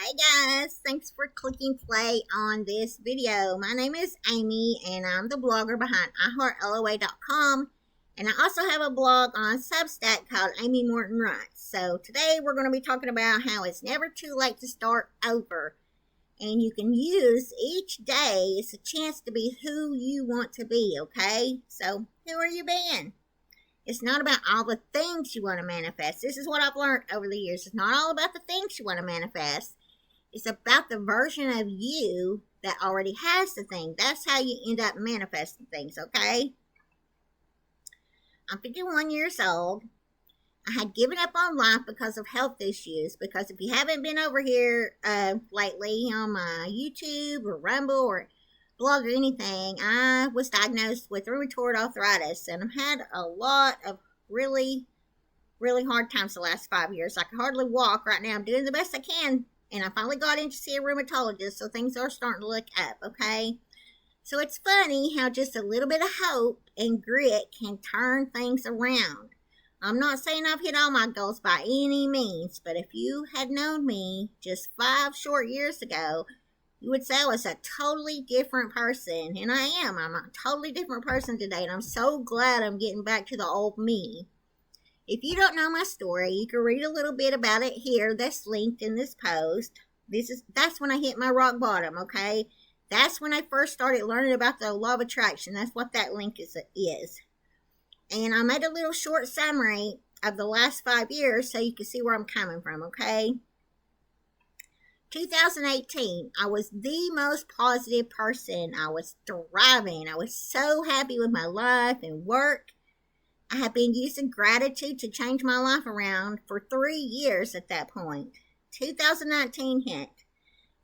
Hey guys, thanks for clicking play on this video. My name is Amy and I'm the blogger behind iHeartLOA.com, and I also have a blog on Substack called Amy Morton Writes. So today we're going to be talking about how it's never too late to start over, and you can use each day as a chance to be who you want to be, okay? So who are you being? It's not about all the things you want to manifest. This is what I've learned over the years. It's not all about the things you want to manifest. It's about the version of you that already has the thing. That's how you end up manifesting things, okay? I'm 51 years old. I had given up on life because of health issues. Because if you haven't been over here lately on my YouTube or Rumble or blog or anything, I was diagnosed with rheumatoid arthritis. And I've had a lot of really hard times the last 5 years. I can hardly walk right now. I'm doing the best I can. And I finally got in to see a rheumatologist, so things are starting to look up, okay? So it's funny how just a little bit of hope and grit can turn things around. I'm not saying I've hit all my goals by any means, but if you had known me just 5 short years ago, you would say I was a totally different person. And I am. I'm a totally different person today, and I'm so glad I'm getting back to the old me. If you don't know my story, you can read a little bit about it here. That's linked in this post. That's when I hit my rock bottom, okay? That's when I first started learning about the law of attraction. That's what that link is. And I made a little short summary of the last 5 years so you can see where I'm coming from, okay? 2018, I was the most positive person. I was thriving. I was so happy with my life and work. I had been using gratitude to change my life around for 3 years at that point. 2019 hit.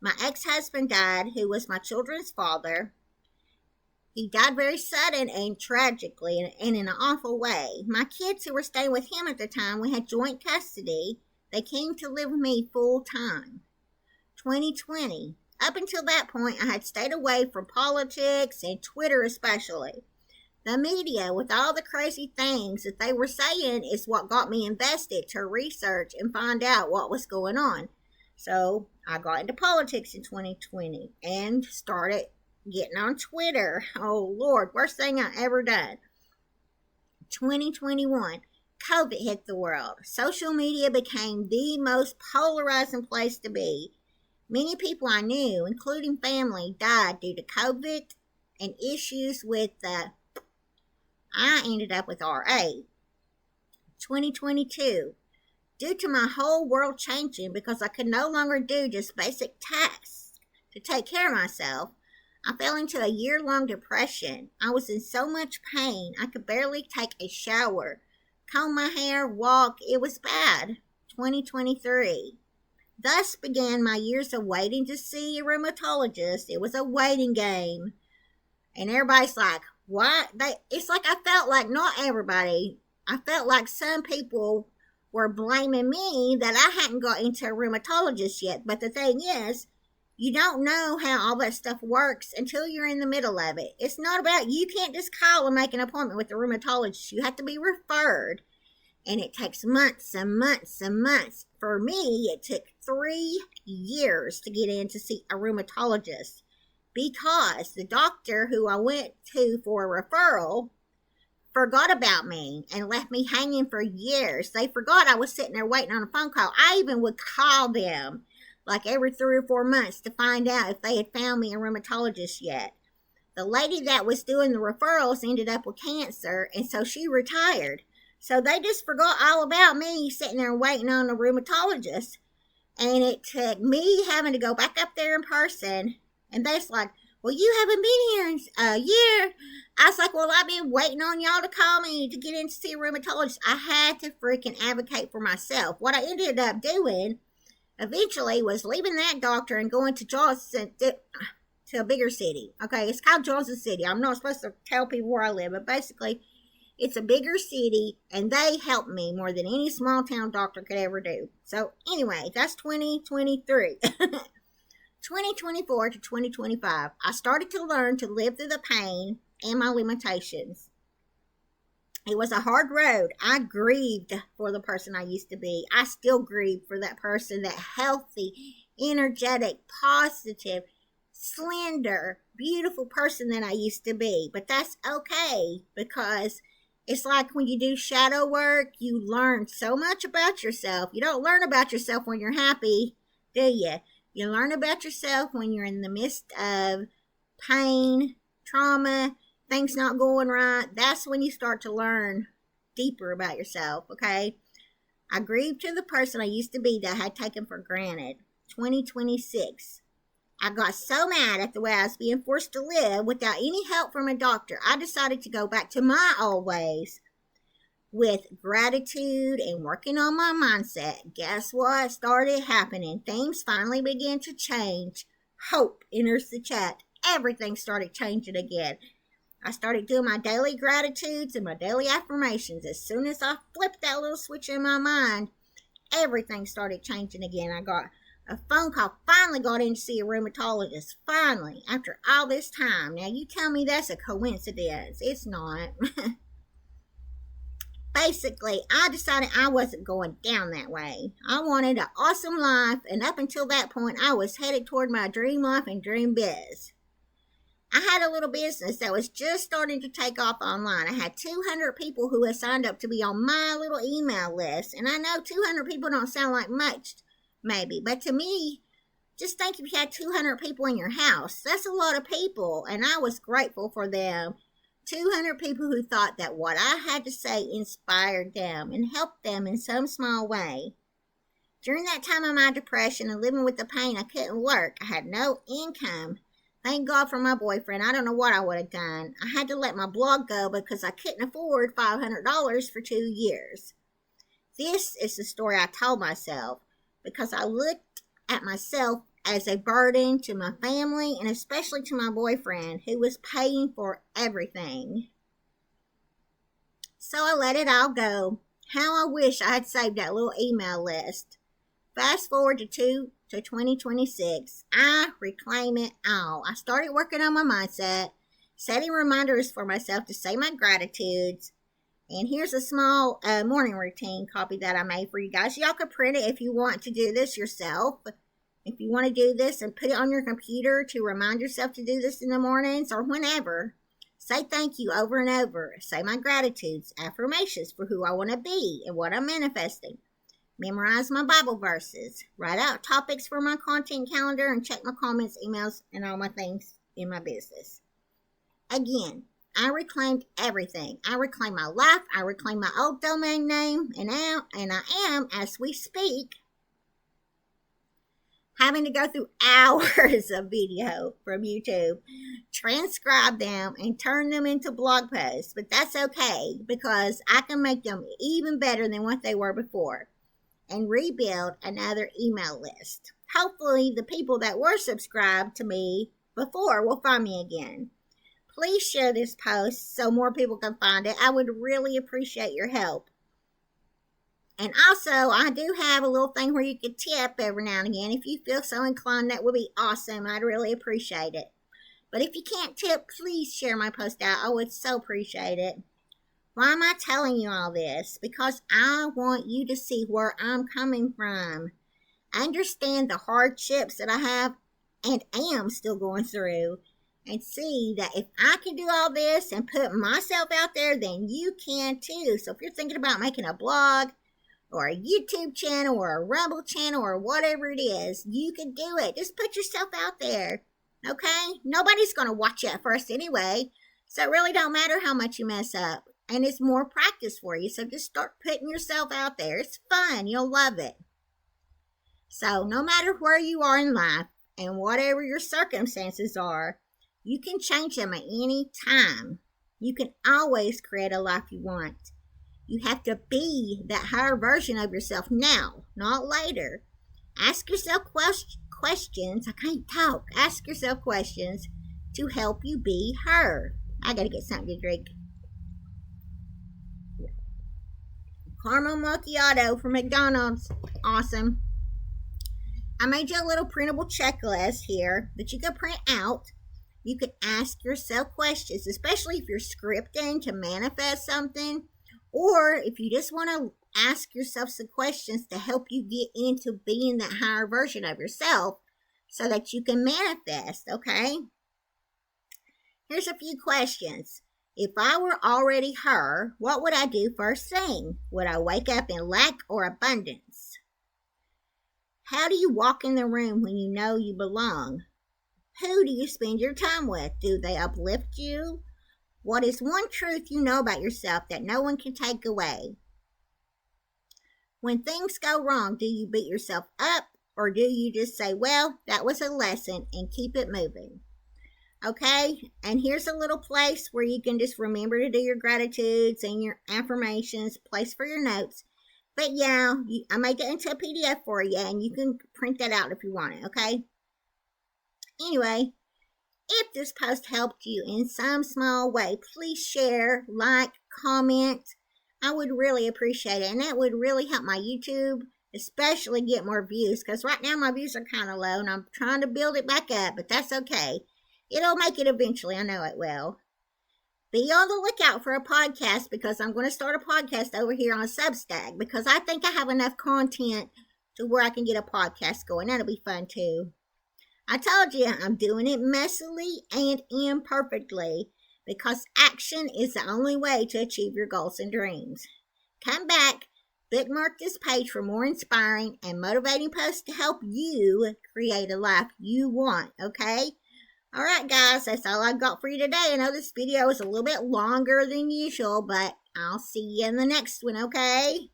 My ex-husband died, who was my children's father. He died very sudden and tragically and in an awful way. My kids who were staying with him at the time, we had joint custody. They came to live with me full time. 2020. Up until that point, I had stayed away from politics and Twitter especially. The media, with all the crazy things that they were saying, is what got me invested to research and find out what was going on. So I got into politics in 2020 and started getting on Twitter. Oh, Lord, worst thing I ever done. 2021, COVID hit the world. Social media became the most polarizing place to be. Many people I knew, including family, died due to COVID and issues with I ended up with RA. 2022. Due to my whole world changing because I could no longer do just basic tasks to take care of myself, I fell into a year-long depression. I was in so much pain, I could barely take a shower, comb my hair, walk. It was bad. 2023. Thus began my years of waiting to see a rheumatologist. It was a waiting game. And everybody's like, why? It's like I felt like not everybody. I felt like some people were blaming me that I hadn't got into a rheumatologist yet. But the thing is, you don't know how all that stuff works until you're in the middle of it. It's not about, you can't just call and make an appointment with a rheumatologist. You have to be referred. And it takes months and months and months. For me, it took 3 years to get in to see a rheumatologist, because the doctor who I went to for a referral forgot about me and left me hanging for years. They forgot I was sitting there waiting on a phone call. I even would call them like every 3 or 4 months to find out if they had found me a rheumatologist yet. The lady that was doing the referrals ended up with cancer, and so she retired. So they just forgot all about me sitting there waiting on a rheumatologist. And it took me having to go back up there in person. And they're like, well, you haven't been here in a year. I was like, well, I've been waiting on y'all to call me to get in to see a rheumatologist. I had to freaking advocate for myself. What I ended up doing eventually was leaving that doctor and going to Johnson, to a bigger city. Okay, it's called Johnson City. I'm not supposed to tell people where I live, but basically, it's a bigger city, and they helped me more than any small town doctor could ever do. So anyway, that's 2023. 2024 to 2025, I started to learn to live through the pain and my limitations. It was a hard road. I grieved for the person I used to be. I still grieve for that person, that healthy, energetic, positive, slender, beautiful person that I used to be. But that's okay, because it's like when you do shadow work, you learn so much about yourself. You don't learn about yourself when you're happy, do you? You learn about yourself when you're in the midst of pain, trauma, things not going right. That's when you start to learn deeper about yourself, okay? I grieved to the person I used to be that I had taken for granted. 2026. I got so mad at the way I was being forced to live without any help from a doctor. I decided to go back to my old ways with gratitude and working on my mindset. Guess what started happening? Things finally began to change. Hope enters the chat. Everything started changing again. I started doing my daily gratitudes and my daily affirmations. As soon as I flipped that little switch in my mind, everything started changing again. I got a phone call, finally got in to see a rheumatologist, finally, after all this time. Now, you tell me that's a coincidence. It's not. Basically, I decided I wasn't going down that way. I wanted an awesome life, and up until that point, I was headed toward my dream life and dream biz. I had a little business that was just starting to take off online. I had 200 people who had signed up to be on my little email list, and I know 200 people don't sound like much, maybe, but to me, just think if you had 200 people in your house, that's a lot of people, and I was grateful for them. 200 people who thought that what I had to say inspired them and helped them in some small way. During that time of my depression and living with the pain, I couldn't work. I had no income. Thank God for my boyfriend. I don't know what I would have done. I had to let my blog go because I couldn't afford $500 for 2 years. This is the story I told myself, because I looked at myself as a burden to my family and especially to my boyfriend, who was paying for everything. So I let it all go. How I wish I had saved that little email list. Fast forward to 2026. I reclaim it all. I started working on my mindset, setting reminders for myself to say my gratitudes. And here's a small morning routine copy that I made for you guys. Y'all can print it if you want to do this yourself. If you want to do this and put it on your computer to remind yourself to do this in the mornings or whenever. Say thank you over and over. Say my gratitudes, affirmations for who I want to be and what I'm manifesting. Memorize my Bible verses. Write out topics for my content calendar and check my comments, emails, and all my things in my business. Again, I reclaimed everything. I reclaimed my life. I reclaimed my old domain name. And I am, as we speak, having to go through hours of video from YouTube, transcribe them, and turn them into blog posts. But that's okay, because I can make them even better than what they were before and rebuild another email list. Hopefully, the people that were subscribed to me before will find me again. Please share this post so more people can find it. I would really appreciate your help. And also, I do have a little thing where you could tip every now and again. If you feel so inclined, that would be awesome. I'd really appreciate it. But if you can't tip, please share my post out. I would so appreciate it. Why am I telling you all this? Because I want you to see where I'm coming from. I understand the hardships that I have and am still going through. And see that if I can do all this and put myself out there, then you can too. So if you're thinking about making a blog or a YouTube channel or a Rumble channel or whatever it is, you can do it. Just put yourself out there, okay? Nobody's going to watch you at first anyway. So it really don't matter how much you mess up. And it's more practice for you. So just start putting yourself out there. It's fun. You'll love it. So no matter where you are in life and whatever your circumstances are, you can change them at any time. You can always create a life you want. You have to be that higher version of yourself now, not later. Ask yourself questions. I can't talk. Ask yourself questions to help you be her. I gotta get something to drink. Caramel macchiato from McDonald's. Awesome. I made you a little printable checklist here that you can print out. You can ask yourself questions, especially if you're scripting to manifest something, or if you just want to ask yourself some questions to help you get into being that higher version of yourself so that you can manifest, okay? Here's a few questions. If I were already her, what would I do first thing? Would I wake up in lack or abundance? How do you walk in the room when you know you belong? Who do you spend your time with? Do they uplift you? What is one truth you know about yourself that no one can take away? When things go wrong, do you beat yourself up or do you just say, well, that was a lesson and keep it moving? Okay, and here's a little place where you can just remember to do your gratitudes and your affirmations, place for your notes. But yeah, I make it into a PDF for you and you can print that out if you want it, okay? Anyway, if this post helped you in some small way, please share, like, comment. I would really appreciate it, and that would really help my YouTube, especially get more views, because right now my views are kind of low, and I'm trying to build it back up, but that's okay. It'll make it eventually. I know it will. Be on the lookout for a podcast because I'm going to start a podcast over here on Substack because I think I have enough content to where I can get a podcast going. That'll be fun too. I told you I'm doing it messily and imperfectly because action is the only way to achieve your goals and dreams. Come back, bookmark this page for more inspiring and motivating posts to help you create a life you want, okay? All right, guys, that's all I've got for you today. I know this video is a little bit longer than usual, but I'll see you in the next one, okay?